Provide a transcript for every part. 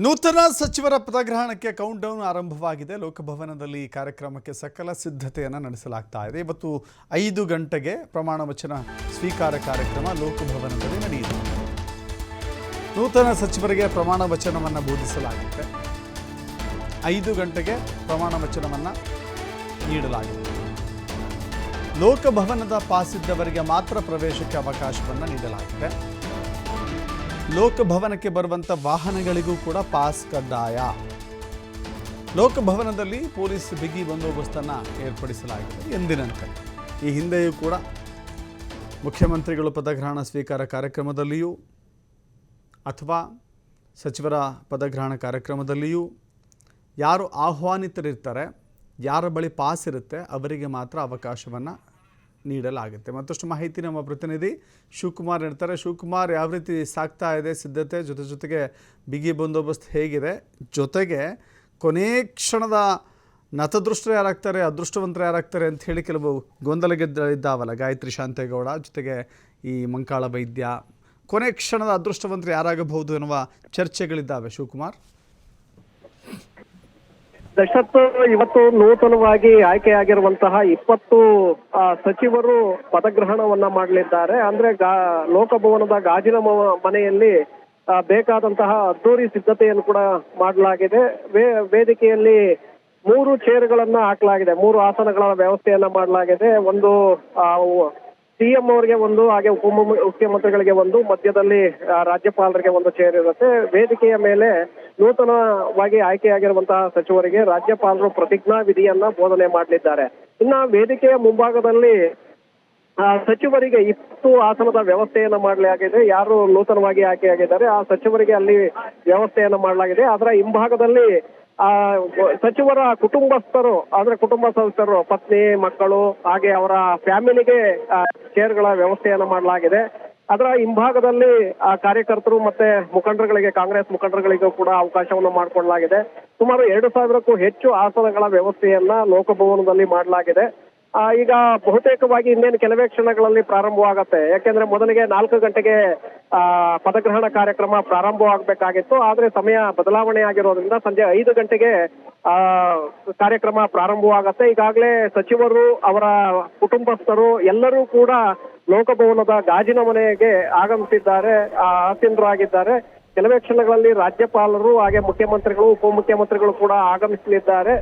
ನೂತನ ಸಚಿವರ ಪದಗ್ರಹಣಕ್ಕೆ count down ಆರಂಭವಾಗಿದೆ. ಲೋಕಭವನದಲ್ಲಿ ಈ ಕಾರ್ಯಕ್ರಮಕ್ಕೆ ಸಕಲ ಸಿದ್ಧತೆಯನ್ನು ನಡೆಸಲಾಗ್ತಾ ಇದೆ. ಇವತ್ತು 5 ಗಂಟೆಗೆ ಪ್ರಮಾಣ ವಚನ ಸ್ವೀಕಾರ ಕಾರ್ಯಕ್ರಮ ಲೋಕಭವನದಲ್ಲಿ ನಡೆಯುತ್ತೆ. ನೂತನ ಸಚಿವರಿಗೆ ಪ್ರಮಾಣ ವಚನವನ್ನು ಬೋಧಿಸಲಾಗುತ್ತೆ. 5 ಗಂಟೆಗೆ ಪ್ರಮಾಣ ವಚನವನ್ನು ನೀಡಲಾಗಿದೆ. ಲೋಕಭವನದ ಪಾಸ್ ಇದ್ದವರಿಗೆ ಮಾತ್ರ ಪ್ರವೇಶಕ್ಕೆ ಅವಕಾಶವನ್ನು ನೀಡಲಾಗಿದೆ. ಲೋಕಭವನಕ್ಕೆ ಬರುವಂಥ ವಾಹನಗಳಿಗೂ ಕೂಡ ಪಾಸ್ ಕಡ್ಡಾಯ. ಲೋಕಭವನದಲ್ಲಿ ಪೊಲೀಸ್ ಬಿಗಿ ಬಂದೋಬಸ್ತನ್ನು ಏರ್ಪಡಿಸಲಾಗಿದೆ ಎಂದಿನಂತೆ. ಈ ಹಿಂದೆಯೂ ಕೂಡ ಮುಖ್ಯಮಂತ್ರಿಗಳು ಪದಗ್ರಹಣ ಸ್ವೀಕಾರ ಕಾರ್ಯಕ್ರಮದಲ್ಲಿಯೂ ಅಥವಾ ಸಚಿವರ ಪದಗ್ರಹಣ ಕಾರ್ಯಕ್ರಮದಲ್ಲಿಯೂ ಯಾರು ಆಹ್ವಾನಿತರಿರ್ತಾರೆ, ಯಾರ ಬಳಿ ಪಾಸ್ ಇರುತ್ತೆ ಅವರಿಗೆ ಮಾತ್ರ ಅವಕಾಶವನ್ನು ನೀಡಲಾಗುತ್ತೆ. ಮತ್ತಷ್ಟು ಮಾಹಿತಿ ನಮ್ಮ ಪ್ರತಿನಿಧಿ ಶಿವಕುಮಾರ್ ನೀಡ್ತಾರೆ. ಶಿವಕುಮಾರ್, ಯಾವ ರೀತಿ ಸಾಗ್ತಾ ಇದೆ ಸಿದ್ಧತೆ? ಜೊತೆಗೆ ಬಿಗಿ ಬಂದೋಬಸ್ತ್ ಹೇಗಿದೆ? ಜೊತೆಗೆ ಕೊನೆ ಕ್ಷಣದ ನತದೃಷ್ಟರು ಯಾರಾಗ್ತಾರೆ, ಅದೃಷ್ಟವಂತರು ಯಾರಾಗ್ತಾರೆ ಅಂತ ಹೇಳಿ ಕೆಲವು ಗೊಂದಲಗಳಿದ್ದಾವಲ್ಲ. ಗಾಯತ್ರಿ ಶಾಂತೇಗೌಡ ಜೊತೆಗೆ ಈ ಮಂಕಾಳ ವೈದ್ಯ, ಕೊನೆ ಕ್ಷಣದ ಅದೃಷ್ಟವಂತರು ಯಾರಾಗಬಹುದು ಎನ್ನುವ ಚರ್ಚೆಗಳಿದ್ದಾವೆ. ಶಿವಕುಮಾರ್, ದಶರಥ್, ಇವತ್ತು ನೂತನವಾಗಿ ಆಯ್ಕೆಯಾಗಿರುವಂತಹ 20 ಸಚಿವರು ಪದಗ್ರಹಣವನ್ನ ಮಾಡಲಿದ್ದಾರೆ. ಅಂದ್ರೆ ಲೋಕಭವನದ ಗಾಜಿನ ಮನೆಯಲ್ಲಿ ಬೇಕಾದಂತಹ ಅದ್ದೂರಿ ಸಿದ್ಧತೆಯನ್ನು ಕೂಡ ಮಾಡಲಾಗಿದೆ. ವೇದಿಕೆಯಲ್ಲಿ 3 ಚೇರ್ಗಳನ್ನ ಹಾಕಲಾಗಿದೆ. 3 ಆಸನಗಳ ವ್ಯವಸ್ಥೆಯನ್ನ ಮಾಡಲಾಗಿದೆ. ಒಂದು ಸಿಎಂ ಅವರಿಗೆ ಒಂದು, ಹಾಗೆ ಉಪಮುಖ್ಯಮಂತ್ರಿಗಳಿಗೆ ಒಂದು, ಮಧ್ಯದಲ್ಲಿ ರಾಜ್ಯಪಾಲರಿಗೆ ಒಂದು ಚೇರ್ ಇರುತ್ತೆ. ವೇದಿಕೆಯ ಮೇಲೆ ನೂತನವಾಗಿ ಆಯ್ಕೆಯಾಗಿರುವಂತಹ ಸಚಿವರಿಗೆ ರಾಜ್ಯಪಾಲರು ಪ್ರತಿಜ್ಞಾ ವಿಧಿಯನ್ನ ಬೋಧನೆ ಮಾಡಲಿದ್ದಾರೆ. ಇನ್ನ ವೇದಿಕೆಯ ಮುಂಭಾಗದಲ್ಲಿ ಸಚಿವರಿಗೆ 20 ಆಸನದ ವ್ಯವಸ್ಥೆಯನ್ನ ಮಾಡಲಾಗಿದೆ. ಯಾರು ನೂತನವಾಗಿ ಆಯ್ಕೆಯಾಗಿದ್ದಾರೆ ಆ ಸಚಿವರಿಗೆ ಅಲ್ಲಿ ವ್ಯವಸ್ಥೆಯನ್ನ ಮಾಡಲಾಗಿದೆ. ಅದರ ಹಿಂಭಾಗದಲ್ಲಿ ಸಚಿವರ ಕುಟುಂಬಸ್ಥರು, ಅಂದ್ರೆ ಕುಟುಂಬ ಸದಸ್ಯರು, ಪತ್ನಿ, ಮಕ್ಕಳು, ಹಾಗೆ ಅವರ ಫ್ಯಾಮಿಲಿಗೆ ಚೇರ್ಗಳ ವ್ಯವಸ್ಥೆಯನ್ನ ಮಾಡಲಾಗಿದೆ. ಅದರ ಹಿಂಭಾಗದಲ್ಲಿ ಕಾರ್ಯಕರ್ತರು ಮತ್ತೆ ಮುಖಂಡರುಗಳಿಗೆ, ಕಾಂಗ್ರೆಸ್ ಮುಖಂಡರುಗಳಿಗೂ ಕೂಡ ಅವಕಾಶವನ್ನು ಮಾಡಿಕೊಳ್ಳಲಾಗಿದೆ. ಸುಮಾರು 2,000ಕ್ಕೂ ಹೆಚ್ಚು ಆಸನಗಳ ವ್ಯವಸ್ಥೆಯನ್ನ ಲೋಕಭವನದಲ್ಲಿ ಮಾಡಲಾಗಿದೆ. ಈಗ ಬಹುತೇಕವಾಗಿ ಇನ್ನೇನು ಕೆಲವೇ ಕ್ಷಣಗಳಲ್ಲಿ ಪ್ರಾರಂಭವಾಗತ್ತೆ. ಯಾಕೆಂದ್ರೆ ಮೊದಲಿಗೆ 4 ಗಂಟೆಗೆ ಪದಗ್ರಹಣ ಕಾರ್ಯಕ್ರಮ ಪ್ರಾರಂಭವಾಗಬೇಕಾಗಿತ್ತು. ಆದ್ರೆ ಸಮಯ ಬದಲಾವಣೆ ಆಗಿರೋದ್ರಿಂದ ಸಂಜೆ 5 ಗಂಟೆಗೆ ಕಾರ್ಯಕ್ರಮ ಪ್ರಾರಂಭವಾಗತ್ತೆ. ಈಗಾಗಲೇ ಸಚಿವರು, ಅವರ ಕುಟುಂಬಸ್ಥರು ಎಲ್ಲರೂ ಕೂಡ ಲೋಕಭವನದ ಗಾಜಿನ ಮನೆಗೆ ಆಗಮಿಸಿದ್ದಾರೆ, ಆಸೀನರಾಗಿದ್ದಾರೆ. ಕೆಲವೇ ಕ್ಷಣಗಳಲ್ಲಿ ರಾಜ್ಯಪಾಲರು ಹಾಗೆ ಮುಖ್ಯಮಂತ್ರಿಗಳು, ಉಪಮುಖ್ಯಮಂತ್ರಿಗಳು ಕೂಡ ಆಗಮಿಸಲಿದ್ದಾರೆ.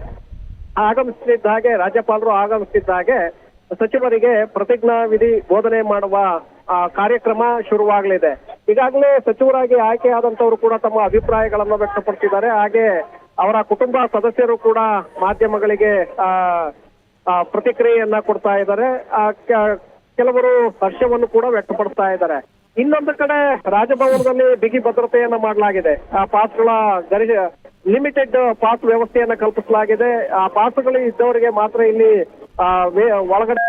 ರಾಜ್ಯಪಾಲರು ಆಗಮಿಸುತ್ತಿದ್ದಾಗೆ ಸಚಿವರಿಗೆ ಪ್ರತಿಜ್ಞಾ ವಿಧಿ ಬೋಧನೆ ಮಾಡುವ ಕಾರ್ಯಕ್ರಮ ಶುರುವಾಗಲಿದೆ. ಈಗಾಗಲೇ ಸಚಿವರಾಗಿ ಆಯ್ಕೆಯಾದಂತವರು ಕೂಡ ತಮ್ಮ ಅಭಿಪ್ರಾಯಗಳನ್ನು ವ್ಯಕ್ತಪಡಿಸಿದ್ದಾರೆ. ಹಾಗೆ ಅವರ ಕುಟುಂಬ ಸದಸ್ಯರು ಕೂಡ ಮಾಧ್ಯಮಗಳಿಗೆ ಪ್ರತಿಕ್ರಿಯೆಯನ್ನ ಕೊಡ್ತಾ ಇದ್ದಾರೆ. ಕೆಲವರು ಹರ್ಷವನ್ನು ಕೂಡ ವ್ಯಕ್ತಪಡಿಸ್ತಾ ಇದ್ದಾರೆ. ಇನ್ನೊಂದು ಕಡೆ ರಾಜಭವನದಲ್ಲಿ ಬಿಗಿ ಭದ್ರತೆಯನ್ನ ಮಾಡಲಾಗಿದೆ. ಪಾಸ್ಗಳ ಲಿಮಿಟೆಡ್ ಪಾಸ್ ವ್ಯವಸ್ಥೆಯನ್ನ ಕಲ್ಪಿಸಲಾಗಿದೆ. ಆ ಪಾಸ್ಗಳು ಇದ್ದವರಿಗೆ ಮಾತ್ರ ಇಲ್ಲಿ ಒಳಗಡೆ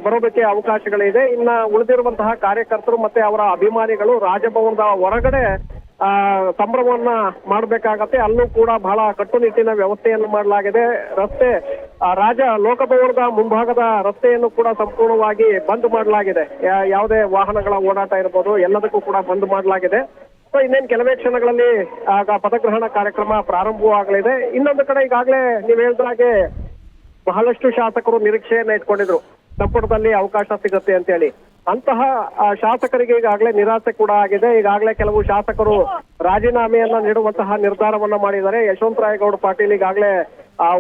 ಬರೋದಕ್ಕೆ ಅವಕಾಶಗಳಿದೆ. ಇನ್ನ ಉಳಿದಿರುವಂತಹ ಕಾರ್ಯಕರ್ತರು ಮತ್ತೆ ಅವರ ಅಭಿಮಾನಿಗಳು ರಾಜಭವನದ ಹೊರಗಡೆ ಸಂಭ್ರಮವನ್ನ ಮಾಡಬೇಕಾಗತ್ತೆ. ಅಲ್ಲೂ ಕೂಡ ಬಹಳ ಕಟ್ಟುನಿಟ್ಟಿನ ವ್ಯವಸ್ಥೆಯನ್ನು ಮಾಡಲಾಗಿದೆ. ರಸ್ತೆ ಲೋಕಭವನದ ಮುಂಭಾಗದ ರಸ್ತೆಯನ್ನು ಕೂಡ ಸಂಪೂರ್ಣವಾಗಿ ಬಂದ್ ಮಾಡಲಾಗಿದೆ. ಯಾವುದೇ ವಾಹನಗಳ ಓಡಾಟ ಇರ್ಬೋದು, ಎಲ್ಲದಕ್ಕೂ ಕೂಡ ಬಂದ್ ಮಾಡಲಾಗಿದೆ. ಸೊ ಇನ್ನೇನು ಕೆಲವೇ ಕ್ಷಣಗಳಲ್ಲಿ ಪದಗ್ರಹಣ ಕಾರ್ಯಕ್ರಮ ಪ್ರಾರಂಭವಾಗಲಿದೆ. ಇನ್ನೊಂದು ಕಡೆ ಈಗಾಗಲೇ ನೀವು ಹೇಳಿದಾಗೆ ಬಹಳಷ್ಟು ಶಾಸಕರು ನಿರೀಕ್ಷೆಯನ್ನ ಇಟ್ಕೊಂಡಿದ್ರು, ಸಂಪುಟದಲ್ಲಿ ಅವಕಾಶ ಸಿಗುತ್ತೆ ಅಂತ ಹೇಳಿ. ಅಂತಹ ಶಾಸಕರಿಗೆ ಈಗಾಗಲೇ ನಿರಾಸೆ ಕೂಡ ಆಗಿದೆ. ಈಗಾಗಲೇ ಕೆಲವು ಶಾಸಕರು ರಾಜೀನಾಮೆಯನ್ನ ನೀಡುವಂತಹ ನಿರ್ಧಾರವನ್ನ ಮಾಡಿದ್ದಾರೆ. ಯಶವಂತರಾಯಗೌಡ ಪಾಟೀಲ್ ಈಗಾಗಲೇ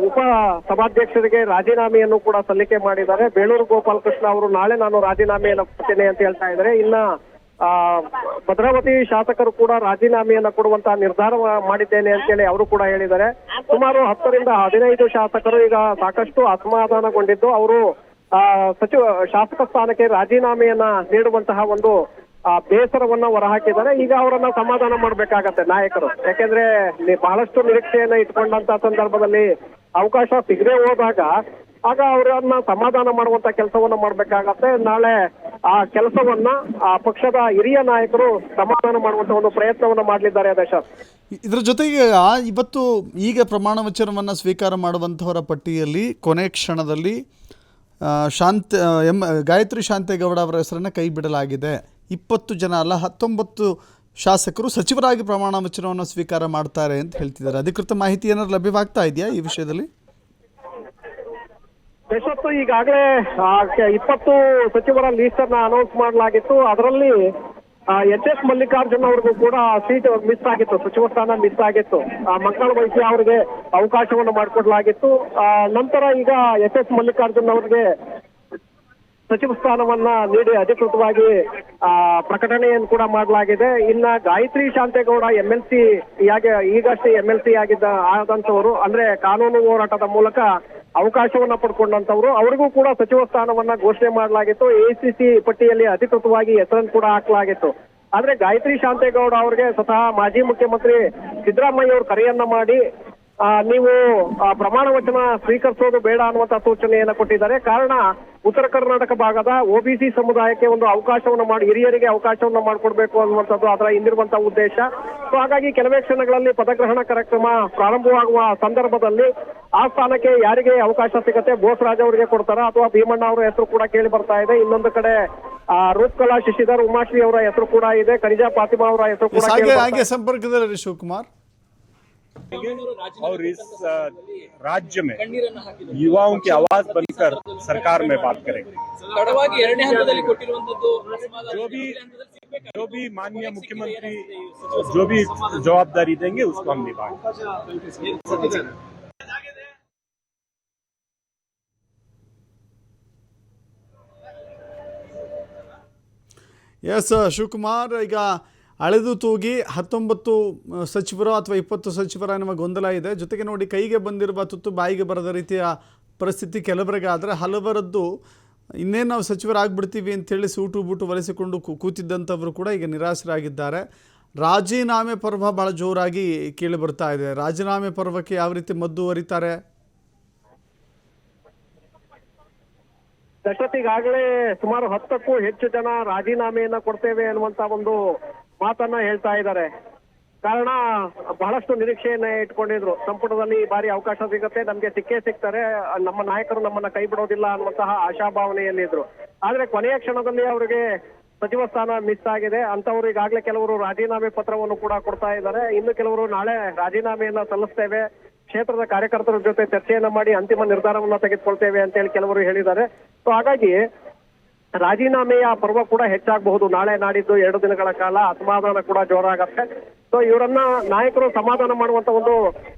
ಉಪ ಸಭಾಧ್ಯಕ್ಷರಿಗೆ ರಾಜೀನಾಮೆಯನ್ನು ಕೂಡ ಸಲ್ಲಿಕೆ ಮಾಡಿದ್ದಾರೆ. ಬೇಳೂರು ಗೋಪಾಲಕೃಷ್ಣ ಅವರು ನಾಳೆ ನಾನು ರಾಜೀನಾಮೆಯನ್ನ ಕೊಡ್ತೇನೆ ಅಂತ ಹೇಳ್ತಾ ಇದ್ದಾರೆ. ಇನ್ನ ಭದ್ರಾವತಿ ಶಾಸಕರು ಕೂಡ ರಾಜೀನಾಮೆಯನ್ನ ಕೊಡುವಂತಹ ನಿರ್ಧಾರ ಮಾಡಿದ್ದೇನೆ ಅಂತೇಳಿ ಅವರು ಕೂಡ ಹೇಳಿದ್ದಾರೆ. ಸುಮಾರು 10 ರಿಂದ 15 ಶಾಸಕರು ಈಗ ಸಾಕಷ್ಟು ಅಸಮಾಧಾನಗೊಂಡಿದ್ದು ಅವರು ಶಾಸಕ ಸ್ಥಾನಕ್ಕೆ ರಾಜೀನಾಮೆಯನ್ನ ನೀಡುವಂತಹ ಒಂದು ಬೇಸರವನ್ನ ಹೊರಹಾಕಿದ್ದಾರೆ. ಈಗ ಅವರನ್ನ ಸಮಾಧಾನ ಮಾಡ್ಬೇಕಾಗತ್ತೆ ನಾಯಕರು. ಯಾಕೆಂದ್ರೆ ಬಹಳಷ್ಟು ನಿರೀಕ್ಷೆಯನ್ನ ಇಟ್ಕೊಂಡಂತ ಸಂದರ್ಭದಲ್ಲಿ ಅವಕಾಶ ಸಿಗದೆ ಹೋದಾಗ ಆಗ ಅವರನ್ನ ಸಮಾಧಾನ ಮಾಡುವಂತ ಕೆಲಸವನ್ನ ಮಾಡ್ಬೇಕಾಗತ್ತೆ. ನಾಳೆ ಆ ಕೆಲಸವನ್ನ ಪಕ್ಷದ ಹಿರಿಯ ನಾಯಕರು ಸಮಾಧಾನ ಮಾಡುವಂತ ಒಂದು ಪ್ರಯತ್ನವನ್ನ ಮಾಡಲಿದ್ದಾರೆ. ದಶರಥ್, ಇದರ ಜೊತೆಗೆ ಇವತ್ತು ಈಗ ಪ್ರಮಾಣ ವಚನವನ್ನು ಸ್ವೀಕಾರ ಮಾಡುವಂಥವರ ಪಟ್ಟಿಯಲ್ಲಿ ಕೊನೆ ಕ್ಷಣದಲ್ಲಿ ಗಾಯತ್ರಿ ಶಾಂತೇಗೌಡ ಅವರ ಹೆಸರನ್ನು ಕೈ ಬಿಡಲಾಗಿದೆ. 20 ಜನ ಅಲ್ಲ, 19 ಶಾಸಕರು ಸಚಿವರಾಗಿ ಪ್ರಮಾಣ ವಚನವನ್ನು ಸ್ವೀಕಾರ ಮಾಡ್ತಾರೆ ಅಂತ ಹೇಳ್ತಿದ್ದಾರೆ. ಅಧಿಕೃತ ಮಾಹಿತಿ ಏನಾದ್ರು ಲಭ್ಯವಾಗ್ತಾ ಇದೆಯಾ ಈ ವಿಷಯದಲ್ಲಿ? ಯಶಸ್ಸು ಈಗಾಗಲೇ 20 ಸಚಿವರ ಲೀಸ್ಟ್ ಅನ್ನ ಅನೌನ್ಸ್ ಮಾಡಲಾಗಿತ್ತು. ಅದರಲ್ಲಿ ಎಚ್ ಮಲ್ಲಿಕಾರ್ಜುನ್ ಅವ್ರಿಗೂ ಕೂಡ ಸೀಟ್ ಮಿಸ್ ಆಗಿತ್ತು, ಸಚಿವ ಸ್ಥಾನ ಮಿಸ್ ಆಗಿತ್ತು. ಮಂಕಾಳ ವೈದ್ಯ ಅವರಿಗೆ ಅವಕಾಶವನ್ನು ಮಾಡಿಕೊಡ್ಲಾಗಿತ್ತು. ನಂತರ ಈಗ ಎಚ್ ಮಲ್ಲಿಕಾರ್ಜುನ್ ಅವರಿಗೆ ಸಚಿವ ಸ್ಥಾನವನ್ನ ನೀಡಿ ಅಧಿಕೃತವಾಗಿ ಪ್ರಕಟಣೆಯನ್ನು ಕೂಡ ಮಾಡಲಾಗಿದೆ. ಇನ್ನ ಗಾಯತ್ರಿ ಶಾಂತೇಗೌಡ MLC ಈಗಷ್ಟೇ MLC ಆದಂತವರು, ಅಂದ್ರೆ ಕಾನೂನು ಹೋರಾಟದ ಮೂಲಕ ಅವಕಾಶವನ್ನ ಪಡ್ಕೊಂಡಂತವ್ರು, ಅವರಿಗೂ ಕೂಡ ಸಚಿವ ಸ್ಥಾನವನ್ನ ಘೋಷಣೆ ಮಾಡಲಾಗಿತ್ತು. ACC ಪಟ್ಟಿಯಲ್ಲಿ ಅಧಿಕೃತವಾಗಿ ಹೆಸರನ್ನು ಕೂಡ ಹಾಕಲಾಗಿತ್ತು. ಆದ್ರೆ ಗಾಯತ್ರಿ ಶಾಂತೇಗೌಡ ಅವರಿಗೆ ಸ್ವತಃ ಮಾಜಿ ಮುಖ್ಯಮಂತ್ರಿ ಸಿದ್ದರಾಮಯ್ಯ ಅವರು ಕರೆಯನ್ನ ಮಾಡಿ ನೀವು ಪ್ರಮಾಣ ವಚನ ಸ್ವೀಕರಿಸೋದು ಬೇಡ ಅನ್ನುವಂತ ಸೂಚನೆಯನ್ನ ಕೊಟ್ಟಿದ್ದಾರೆ. ಕಾರಣ ಉತ್ತರ ಕರ್ನಾಟಕ ಭಾಗದ OBC ಸಮುದಾಯಕ್ಕೆ ಒಂದು ಅವಕಾಶವನ್ನು ಮಾಡಿ, ಹಿರಿಯರಿಗೆ ಅವಕಾಶವನ್ನು ಮಾಡಿಕೊಡ್ಬೇಕು ಅನ್ನುವಂಥದ್ದು ಅದರ ಹಿಂದಿರುವಂತಹ ಉದ್ದೇಶ. ಸೊ ಹಾಗಾಗಿ ಕೆಲವೇ ಕ್ಷಣಗಳಲ್ಲಿ ಪದಗ್ರಹಣ ಕಾರ್ಯಕ್ರಮ ಪ್ರಾರಂಭವಾಗುವ ಸಂದರ್ಭದಲ್ಲಿ ಆ ಸ್ಥಾನಕ್ಕೆ ಯಾರಿಗೆ ಅವಕಾಶ ಸಿಗುತ್ತೆ, ಬೋಸರಾಜ್ ಅವರಿಗೆ ಕೊಡ್ತಾರ ಅಥವಾ ಭೀಮಣ್ಣ ಅವರ ಹೆಸರು ಕೂಡ ಕೇಳಿ ಬರ್ತಾ ಇದೆ. ಇನ್ನೊಂದು ಕಡೆ ರೂಪಕಲಾ ಶಶಿಧರ್ ಉಮಾಶ್ರೀ ಅವರ ಹೆಸರು ಕೂಡ ಇದೆ, ಕನಿಜಾ ಫಾತಿಮಾ ಅವರ ಹೆಸರು ಕೂಡ ಹಾಗೆ ಸಂಪರ್ಕದಲ್ಲಿ ಶಿವಕುಮಾರ್. और इस राज्य में युवाओं की आवाज बनकर सरकार में बात करेंगे. जो भी माननीय मुख्यमंत्री जो भी जवाबदारी देंगे उसको हम निभाएंगे. ಎಸ್ ಶಿವಕುಮಾರ್, ಈಗ ಅಳೆದು ತೂಗಿ 19 ಸಚಿವರು ಅಥವಾ 20 ಸಚಿವರ ಎನ್ನುವ ಗೊಂದಲ ಇದೆ. ಜೊತೆಗೆ ನೋಡಿ, ಕೈಗೆ ಬಂದಿರುವ ತುತ್ತು ಬಾಯಿಗೆ ಬರದ ರೀತಿಯ ಪರಿಸ್ಥಿತಿ ಕೆಲವರಿಗೆ ಆದರೆ, ಹಲವರದ್ದು ಇನ್ನೇನು ನಾವು ಸಚಿವರಾಗ್ಬಿಡ್ತೀವಿ ಅಂತೇಳಿ ಸೂಟು ಬೂಟು ಒಲಿಸಿಕೊಂಡು ಕೂತಿದ್ದಂಥವರು ಕೂಡ ಈಗ ನಿರಾಶರಾಗಿದ್ದಾರೆ. ರಾಜೀನಾಮೆ ಪರ್ವ ಭಾಳ ಜೋರಾಗಿ ಕೇಳಿ ಬರ್ತಾ ಇದೆ. ರಾಜೀನಾಮೆ ಪರ್ವಕ್ಕೆ ಯಾವ ರೀತಿ ಮದ್ದು ಒರಿತಾರೆ? ಈಗಾಗಲೇ ಸುಮಾರು 10ಕ್ಕೂ ಹೆಚ್ಚು ಜನ ರಾಜೀನಾಮೆಯನ್ನ ಕೊಡ್ತೇವೆ ಅನ್ನುವಂತ ಒಂದು ಮಾತನ್ನ ಹೇಳ್ತಾ ಇದ್ದಾರೆ. ಕಾರಣ ಬಹಳಷ್ಟು ನಿರೀಕ್ಷೆಯನ್ನ ಇಟ್ಕೊಂಡಿದ್ರು, ಸಂಪುಟದಲ್ಲಿ ಈ ಬಾರಿ ಅವಕಾಶ ಸಿಗುತ್ತೆ, ನಮ್ಗೆ ಸಿಕ್ಕೇ ಸಿಗ್ತಾರೆ, ನಮ್ಮ ನಾಯಕರು ನಮ್ಮನ್ನ ಕೈ ಬಿಡೋದಿಲ್ಲ ಅನ್ನುವಂತಹ ಆಶಾಭಾವನೆಯಲ್ಲಿದ್ರು. ಆದ್ರೆ ಕೊನೆಯ ಕ್ಷಣದಲ್ಲಿ ಅವರಿಗೆ ಸಚಿವ ಸ್ಥಾನ ಮಿಸ್ ಆಗಿದೆ. ಅಂತವರು ಈಗಾಗಲೇ ಕೆಲವರು ರಾಜೀನಾಮೆ ಪತ್ರವನ್ನು ಕೂಡ ಕೊಡ್ತಾ ಇದ್ದಾರೆ. ಇನ್ನು ಕೆಲವರು ನಾಳೆ ರಾಜೀನಾಮೆಯನ್ನ ಸಲ್ಲಿಸ್ತೇವೆ, ಕ್ಷೇತ್ರದ ಕಾರ್ಯಕರ್ತರ ಜೊತೆ ಚರ್ಚೆಯನ್ನ ಮಾಡಿ ಅಂತಿಮ ನಿರ್ಧಾರವನ್ನ ತೆಗೆದುಕೊಳ್ತೇವೆ ಅಂತ ಹೇಳಿ ಕೆಲವರು ಹೇಳಿದ್ದಾರೆ. ಸೊ ಹಾಗಾಗಿ ರಾಜೀನಾಮೆಯ ಪರ್ವ ಕೂಡ ಹೆಚ್ಚಾಗಬಹುದು. ನಾಳೆ ನಾಡಿದ್ದು 2 ದಿನಗಳ ಕಾಲ ಅಸಮಾಧಾನ ಕೂಡ ಜೋರಾಗತ್ತೆ. ಸೊ ಇವರನ್ನ ನಾಯಕರು ಸಮಾಧಾನ ಮಾಡುವಂತ ಒಂದು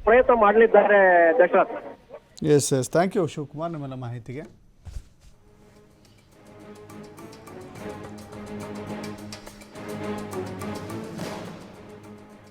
ಪ್ರಯತ್ನ ಮಾಡಲಿದ್ದಾರೆ Dasharath. Yes thank you Shivakumar ನಿಮ್ಮೆಲ್ಲ ಮಾಹಿತಿಗೆ.